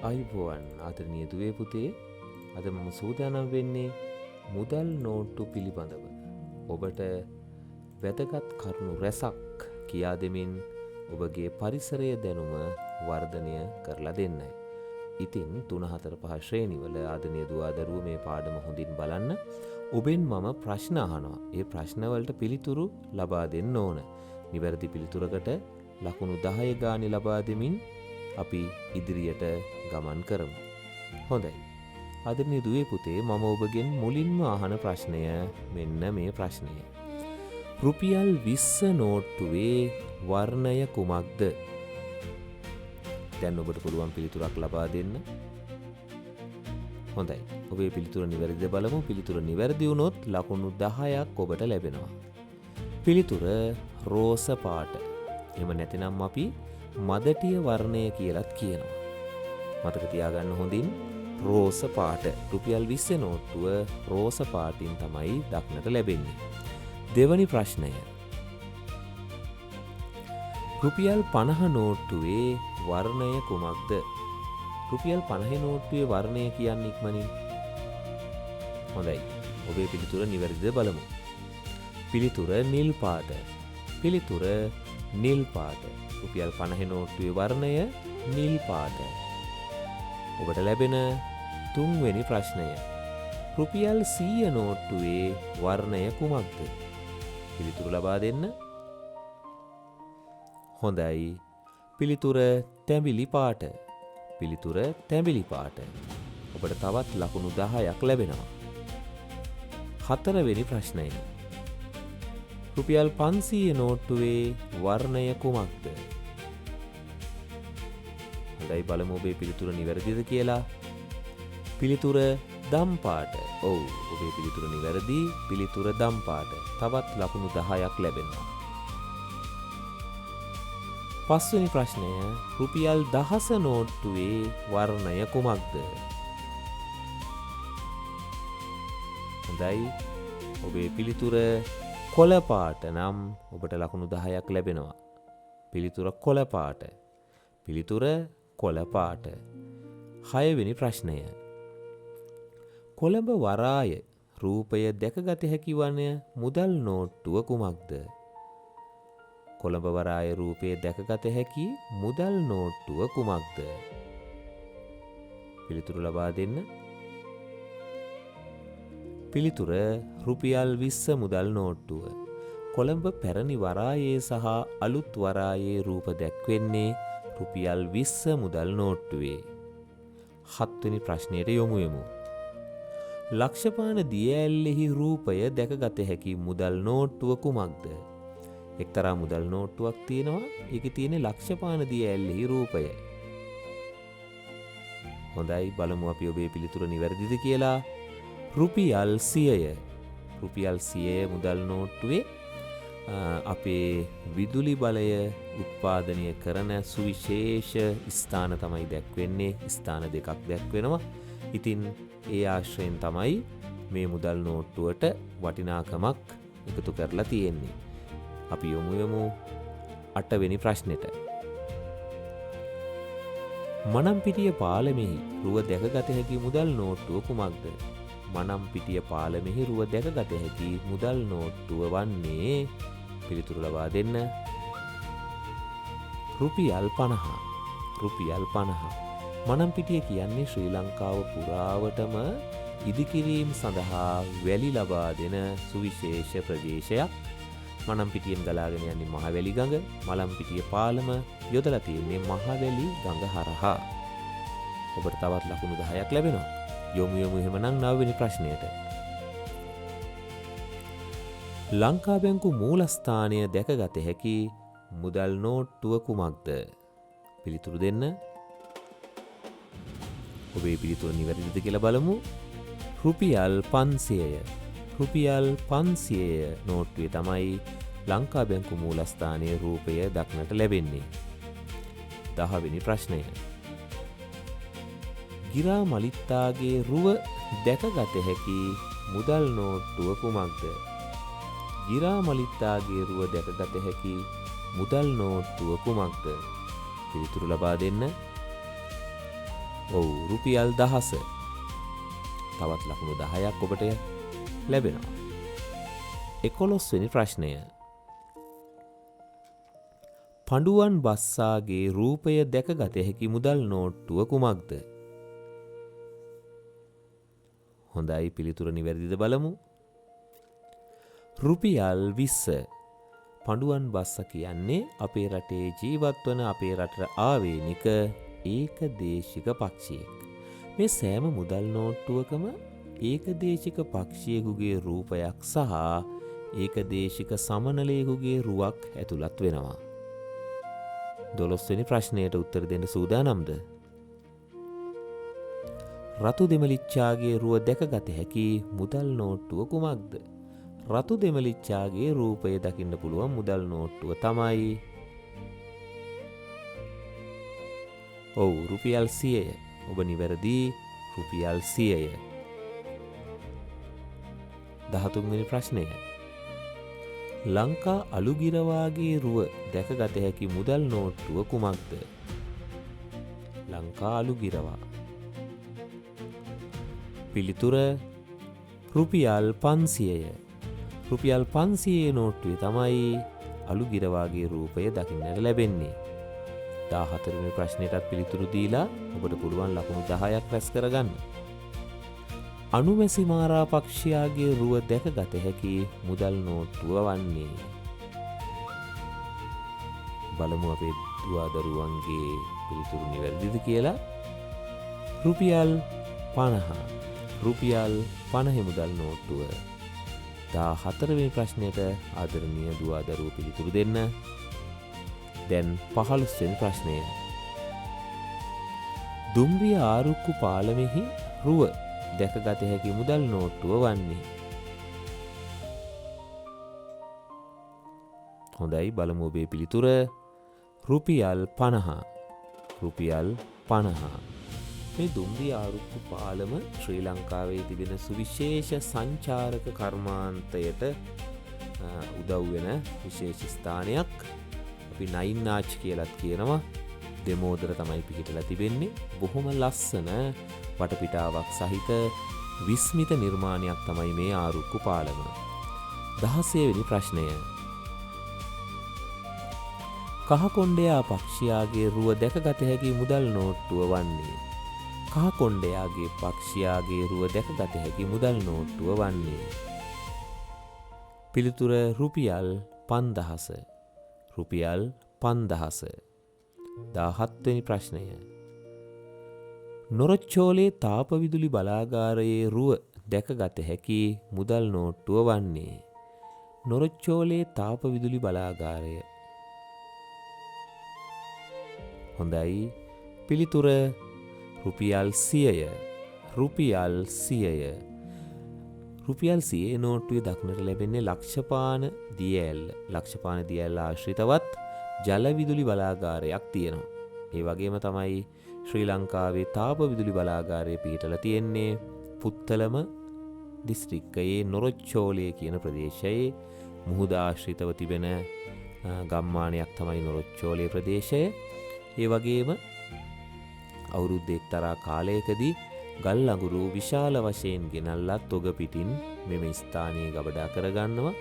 අයිබෝවන් ආදරණීය දුවේ පුතේ අද මම සූදානම් වෙන්නේ මුදල් නෝට්ටු පිළිබඳව ඔබට වැදගත් කරුණු රැසක් කියා දෙමින් ඔබගේ පරිසරය දැනුම වර්ධනය කරලා දෙන්නයි. ඉතින් 3 4 5 ශ්‍රේණිවල ආදරණීය දුවා දරුවෝ මේ පාඩම හොඳින් බලන්න. ඔබෙන් මම ප්‍රශ්න අහනවා. ඒ ප්‍රශ්න වලට පිළිතුරු ලබා දෙන්න ඕන. නිවැරදි පිළිතුරකට ලකුණු 10 ගානේ ලබා දෙමින් අපි ඉදිරියට ගමන් කරමු. හොඳයි. ආදරණීය දුවේ පුතේ මම ඔබගෙන් මුලින්ම අහන ප්‍රශ්නය මෙන්න මේ ප්‍රශ්නය. රුපියල් 20 නෝට්ටුවේ වර්ණය කුමක්ද? දැන් ඔබට පුළුවන් පිළිතුරක් ලබා දෙන්න. හොඳයි. ඔබේ පිළිතුර නිවැරදිද බලමු. පිළිතුර නිවැරදි වුණොත් ලකුණු 10ක් ඔබට ලැබෙනවා. පිළිතුර රෝස පාට. එහෙම නැතිනම් අපි මදටිය වර්ණය කියලත් කියනවා. මතක තියාගන්න හොඳින් රෝස පාට. රුපියල් 20 නෝට්ටුව රෝස පාටින් තමයි දක්නට ලැබෙන්නේ. දෙවැනි ප්‍රශ්නය. රුපියල් 50 නෝට්ටුවේ වර්ණය කුමක්ද? රුපියල් 50 නෝට්ටුවේ වර්ණය කියන්නේ ඉක්මනින්. හොඳයි. ඔබේ පිළිතුර නිවැරදිද බලමු. පිළිතුර නිල් පාට. පිළිතුර නිල් පාට. රුපියල් 50 නෝට්ටුවේ වර්ණය නිල් පාට. ඔබට ලැබෙන තුන්වෙනි ප්‍රශ්නය. රුපියල් 100 නෝට්ටුවේ වර්ණය කුමක්ද? පිළිතුරු ලබා දෙන්න. හොඳයි. පිළිතුර තැඹිලි පාට. පිළිතුර තැඹිලි පාට. ඔබට තවත් ලකුණු 10ක් ලැබෙනවා. හතරවෙනි ප්‍රශ්නය. රුපියල් 500 නෝට්ටුවේ වර්ණය කුමක්ද? හොඳයි බලමු ඔබේ පිළිතුර නිවැරදිද කියලා. පිළිතුර දම් පාට. ඔව් ඔබේ පිළිතුර නිවැරදි. පිළිතුර දම් පාට. තවත් ලකුණු 10ක් ලැබෙනවා. පස්වෙනි ප්‍රශ්නය. රුපියල් 10 නෝට්ටුවේ වර්ණය කුමක්ද? හොඳයි. ඔබේ පිළිතුර කොළ පාට නම් ඔබට ලකුණු 10ක් ලැබෙනවා. පිළිතුර කොළ පාට. පිළිතුර කොළ පාට. 6වෙනි ප්‍රශ්නය. කොළඹ වරාය රූපය දැකගත හැකි වන මුදල් නෝට්ටුව කුමක්ද? කොළඹ වරාය රූපය දැකගත හැකි මුදල් නෝට්ටුව කුමක්ද? පිළිතුරු ලබා දෙන්න. පිළිතුර රුපියල් 20 මුදල් නෝට්ටුව. කොළඹ පැරණි වරායේ සහ අලුත් වරායේ රූප දැක්වෙන්නේ රුපියල් 20 මුදල් නෝට්ටුවේ. 7වෙනි ප්‍රශ්නයට යොමු වෙමු. ලක්ෂපාන දිය ඇල්ලෙහි රූපය දැකගත හැකි මුදල් නෝට්ටුව කුමක්ද? එක්තරා මුදල් නෝට්ටුවක් තියෙනවා. ඒකේ තියෙන ලක්ෂපාන දිය ඇල්ලෙහි රූපය. හොඳයි බලමු අපි ඔබේ පිළිතුර නිවැරදිද කියලා. රුපියල් 100. රුපියල් 100 මුදල් නෝට්ටුවේ අපේ විදුලි බලය උත්පාදනය කරන සුවිශේෂ ස්ථාන තමයි දැක්වෙන්නේ. ස්ථාන දෙකක් දැක්වෙනවා. ඉතින් ඒ ආශ්‍රයෙන් තමයි මේ මුදල් නෝට්ටුවට වටිනාකමක් එකතු කරලා තියෙන්නේ. අපි යොමු වෙමු 8වෙනි ප්‍රශ්නෙට. මනම්පිටිය පාලමෙහි රුව දැකගත හැකි මුදල් නෝට්ටුව කුමක්ද? මනම්පිටිය පාලමෙහි රුව දැකගත හැකි මුදල් නෝට්ටුව වන්නේ පිළිතුරු ලබා දෙන්න. රුපියල් 50. රුපියල් 50. මනම්පිටිය කියන්නේ ශ්‍රී ලංකාව පුරාවටම ඉදිකිරීම සඳහා වැලි ලබා දෙන සුවිශේෂ ප්‍රදේශයක්. මනම්පිටියෙන් ගලාගෙන යන්නේ මහවැලි ගඟ. මලම්පිටිය පාලම යොදලා තියෙන්නේ මහවැලි ගඟ හරහා. ඔබට තවත් ලකුණු 10ක් ලැබෙනවා. යොමු එහෙමනම් 9වෙනි ප්‍රශ්නයට. ලංකා බැංකු මූලස්ථානය දැකගත හැකි මුදල් නෝට්ටුව කුමක්ද? පිළිතුරු දෙන්න. ඔබේ පිළිතුර නිවැරදිද කියලා බලමු. රුපියල් 500. රුපියල් 500 නෝට්ටුවේ තමයි ලංකා බැංකු මූලස්ථානයේ රූපය දක්නට ලැබෙන්නේ. 10වෙනි ප්‍රශ්නය. ගිරා මලිත්තාගේ රුව දැකගත හැකි මුදල් නෝට්ටුව කුමක්ද? ගිරා මලිත්තාගේ රුව දැකගත හැකි මුදල් නෝට්ටුව කුමක්ද? පිළිතුරු ලබා දෙන්න. ඔව් රුපියල් 1000. තවත් ලකුණු 10ක් ඔබට ලැබෙනවා. 11 වෙනි ප්‍රශ්නය. පඬුවන් බස්සාගේ රූපය දැකගත හැකි මුදල් නෝට්ටුව කුමක්ද? හොඳයි පිළිතුර නිවැරදිද බලමු. රුපියල් 20. පඬුවන් බස්ස කියන්නේ අපේ රටේ ජීවත් වන අපේ රටට ආවේනික ඒකදේශික පක්ෂියෙක්. මේ සෑම මුදල් නෝට්ටුවකම ඒකදේශික පක්ෂියෙකුගේ රූපයක් සහ ඒකදේශික සමනලයෙකුගේ රුවක් ඇතුළත් වෙනවා. 12 වෙනි ප්‍රශ්නයට උත්තර දෙන්න සූදානම්ද? රතු දෙමලිච්චාගේ රුව දැකගත හැකි මුදල් නෝට්ටුව කුමක්ද? රතු දෙමලිච්චාගේ රූපය දකින්න පුළුවන් මුදල් නෝට්ටුව තමයි ඔව් රුපියල් 100ය. ඔබ නිවැරදි. රුපියල් 100ය. 13 වෙනි ප්‍රශ්නය. ලංකා අලුගිරවාගේ රුව දැකගත හැකි මුදල් නෝට්ටුව කුමක්ද? ලංකා අලුගිරවා. පිළිතුර රුපියල් 500ය. රුපියල් 500 නෝට්ටුවේ තමයි අලුගිරවාගේ රූපය දකින්නට ලැබෙන්නේ. 14 වෙනි ප්‍රශ්නයටත් පිළිතුරු දීලා ඔබට පුළුවන් ලකුණු 10ක් රැස් කරගන්න. අනුමැසි මාරා පක්ෂියාගේ රුව දැකගත හැකි මුදල් නෝට්ටුව වන්නේ. බලමු අපේ දුවදරුවන්ගේ පිළිතුරු නිවැරදිද කියලා. රුපියල් 50. රුපියල් 50 මුදල් නෝට්ටුව. 14 වෙනි ප්‍රශ්නයට ආදරණීය දුවදරුවෝ පිළිතුරු දෙන්න. දැන් 15 වෙනි ප්‍රශ්නය. දුම්රිය ආරුක්කු පාලමෙහි රුව දැකගත හැකි මුදල් නෝට්ටුව වන්නේ. හොඳයි බලමු ඔබේ පිළිතුර. රුපියල් 50. රුපියල් 50. මේ දුම්රිය ආරුක්කු පාලම ශ්‍රී ලංකාවේ තිබෙන සුවිශේෂ සංචාරක කර්මාන්තයට උදව් වෙන විශේෂ ස්ථානයක්. අපි නයින් ආච් කියලත් කියනවා. දෙමෝදර තමයි පිහිටලා තිබෙන්නේ. බොහොම ලස්සන වටපිටාවක් සහිත විස්මිත නිර්මාණයක් තමයි මේ ආරුක්කු පාලම. 16 වෙනි ප්‍රශ්නය. කහකොණ්ඩයා පක්ෂියාගේ රුව දැකගත හැකි මුදල් නෝට්ටුව වන්නේ. කහකොණ්ඩයාගේ පක්ෂියාගේ රුව දැකගත හැකි මුදල් නෝට්ටුව වන්නේ. පිළිතුර රුපියල් 5000. රුපියල් 5000. 17 වෙනි ප්‍රශ්නය. නොරොච්චෝලේ තාපවිදුලි බලාගාරයේ රුව දැකගත හැකි මුදල් නෝට්ටුව වන්නේ. නොරොච්චෝලේ තාපවිදුලි බලාගාරය. හොඳයි. පිළිතුර රුපියල් 100ය. රුපියල් 100ය. රුපියල් 100 නෝට්ටුවේ දක්නට ලැබෙන්නේ ලක්ෂපාන දියඇල්ල. ලක්ෂපාන දියඇල්ල ආශ්‍රිතවත් ජලවිදුලි බලාගාරයක් තියෙනවා. ඒ වගේම තමයි ශ්‍රී ලංකාවේ තාප විදුලි බලාගාරය පිහිටලා තියෙන්නේ පුත්තලම දිස්ත්‍රික්කයේ නොරොච්චෝලේ කියන ප්‍රදේශයේ මුහුද ආශ්‍රිතව තිබෙන ගම්මානයක් තමයි නොරොච්චෝලේ ප්‍රදේශය. ඒ වගේම අවුරුදු එක්තරා කාලයකදී ගල් අඟුරු විශාල වශයෙන් ගෙනල්ලා තොග පිටින් මෙම ස්ථානයේ ගබඩා කරගන්නවා.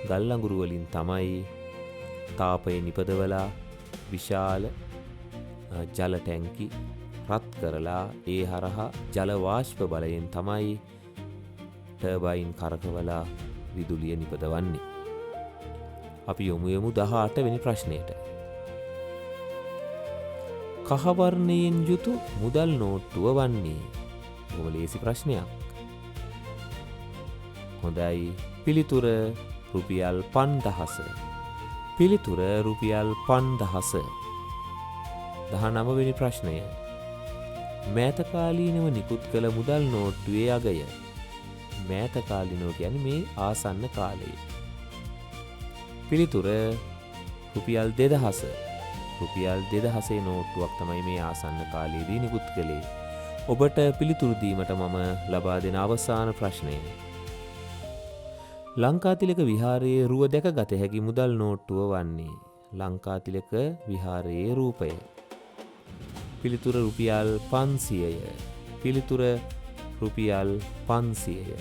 ගල් අඟුරු වලින් තමයි තාපය නිපදවලා විශාල ජල ටැංකි රත් කරලා ඒ හරහා ජල වාෂ්ප බලයෙන් තමයි ටර්බයින් කරකවලා විදුලිය නිපදවන්නේ. අපි යමු 18 වෙනි ප්‍රශ්නයට. කහවර්ණයෙන් යුතු මුදල් නෝට්ටුව වන්නේ. බොහොම ලේසි ප්‍රශ්නයක්. හොඳයි. පිළිතුර රුපියල් 5000. පිළිතුර රුපියල් 5000. 19 වෙනි ප්‍රශ්නය. මෑතකාලීනව නිකුත් කළ මුදල් නෝට්ටුවේ අගය. මෑතකාලීනව කියන්නේ මේ ආසන්න කාලයේ. පිළිතුර රුපියල් 2000. රුපියල් 2000 නෝට්ටුවක් තමයි මේ ආසන්න කාලයේදී නිකුත් කළේ. ඔබට පිළිතුරු දීමට මම ලබා දෙන අවසාන ප්‍රශ්නය. ලංකාතිලක විහාරයේ රුව දැකගත හැකි මුදල් නෝට්ටුව වන්නේ. ලංකාතිලක විහාරයේ රූපය. පිළිතුර රුපියල් 500ය. පිළිතුර රුපියල් 500ය.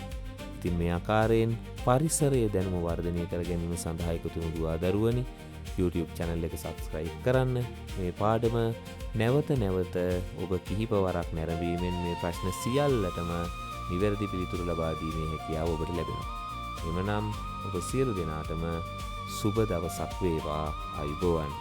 ඉතින් මේ ආකාරයෙන් පරිසරය දැනුම වර්ධනය කර ගැනීම සඳහා එකතු වුණු දුවා දරුවනි YouTube channel එක subscribe කරන්න. මේ පාඩම නැවත නැවත ඔබ කිහිප වරක් නැරඹීමෙන් මේ ප්‍රශ්න සියල්ලටම නිවැරදි පිළිතුරු ලබා දීමේ හැකියාව ඔබට ලැබෙනවා. එමනම් ඔබ සියලු දෙනාටම සුබ දවසක් වේවා. ආයුබෝවන්.